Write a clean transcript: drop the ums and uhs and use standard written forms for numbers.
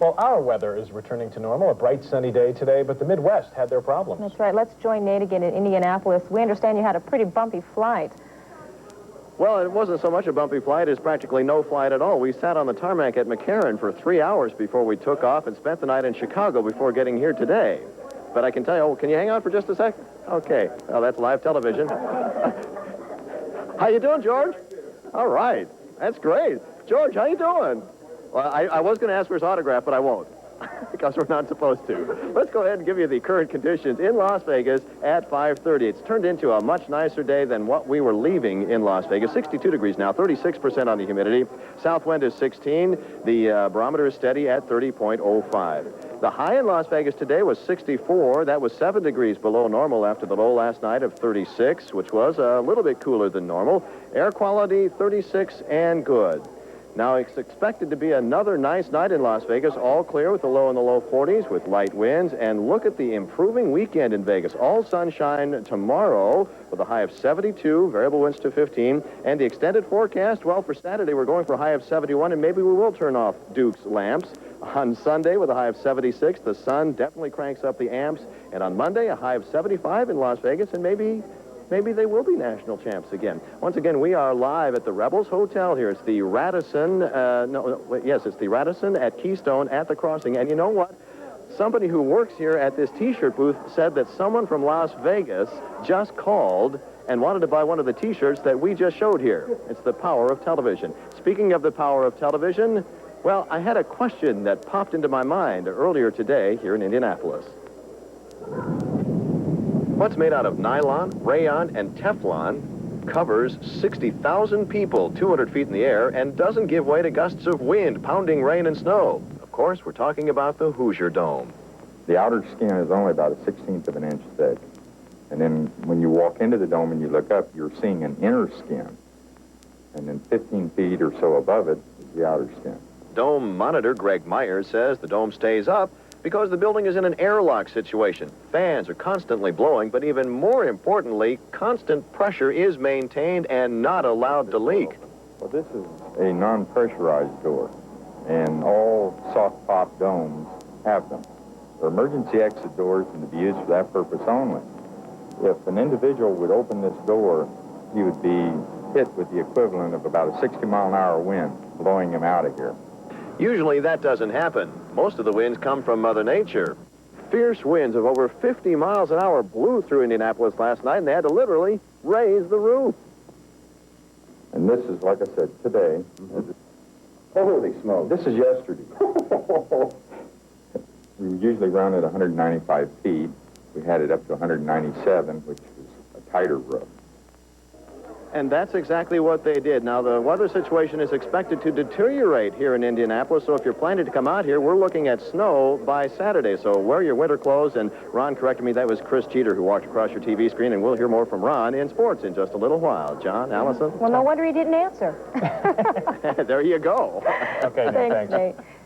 Well, our weather is returning to normal. A bright, sunny day today, but the Midwest had their problems. That's right. Let's join Nate again in Indianapolis. We understand you had a pretty bumpy flight. Well, it wasn't so much a bumpy flight as practically no flight at all. We sat on the tarmac at McCarran for 3 hours before we took off and spent the night in Chicago before getting here today. But I can tell you, can you hang on for just a second? Okay. Well, that's live television. How you doing, George? All right. That's great. George, how you doing? Well, I was going to ask for his autograph, but I won't. Because we're not supposed to. Let's go ahead and give you the current conditions in Las Vegas at 5:30. It's turned into a much nicer day than what we were leaving in Las Vegas. 62 degrees now, 36% on the humidity. South wind is 16. The barometer is steady at 30.05. The high in Las Vegas today was 64. That was 7 degrees below normal after the low last night of 36, which was a little bit cooler than normal. Air quality 36 and good. Now, it's expected to be another nice night in Las Vegas, all clear with the low in the low 40s with light winds. And look at the improving weekend in Vegas. All sunshine tomorrow with a high of 72, variable winds to 15. And the extended forecast, well, for Saturday, we're going for a high of 71, and maybe we will turn off Duke's lamps. On Sunday, with a high of 76, the sun definitely cranks up the amps. And on Monday, a high of 75 in Las Vegas, and maybe they will be national champs again. Once again, we are live at the Rebels Hotel here. It's the Radisson, it's the Radisson at Keystone at the Crossing. And you know what? Somebody who works here at this T-shirt booth said that someone from Las Vegas just called and wanted to buy one of the T-shirts that we just showed here. It's the power of television. Speaking of the power of television, well, I had a question that popped into my mind earlier today here in Indianapolis. What's made out of nylon, rayon, and Teflon covers 60,000 people 200 feet in the air and doesn't give way to gusts of wind, pounding rain, and snow? Of course, we're talking about the Hoosier Dome. The outer skin is only about a 1/16 of an inch thick. And then when you walk into the dome and you look up, you're seeing an inner skin. And then 15 feet or so above it is the outer skin. Dome monitor Greg Myers says the dome stays up because the building is in an airlock situation. Fans are constantly blowing, but even more importantly, constant pressure is maintained and not allowed to leak. Well, this is a non-pressurized door, and all soft pop domes have them. They're emergency exit doors and to be used for that purpose only. If an individual would open this door, he would be hit with the equivalent of about a 60-mile-an-hour wind blowing him out of here. Usually that doesn't happen. Most of the winds come from Mother Nature. Fierce winds of over 50 miles an hour blew through Indianapolis last night, and they had to literally raise the roof. And this is, like I said, today. Holy smoke. This is yesterday. We usually run at 195 feet. We had it up to 197, which was a tighter roof. And that's exactly what they did. Now, the weather situation is expected to deteriorate here in Indianapolis, so if you're planning to come out here, we're looking at snow by Saturday. So wear your winter clothes, and Ron corrected me, that was Chris Jeter who walked across your TV screen, and we'll hear more from Ron in sports in just a little while. John, Allison? Well, no wonder he didn't answer. There you go. Okay, Thanks, Nate.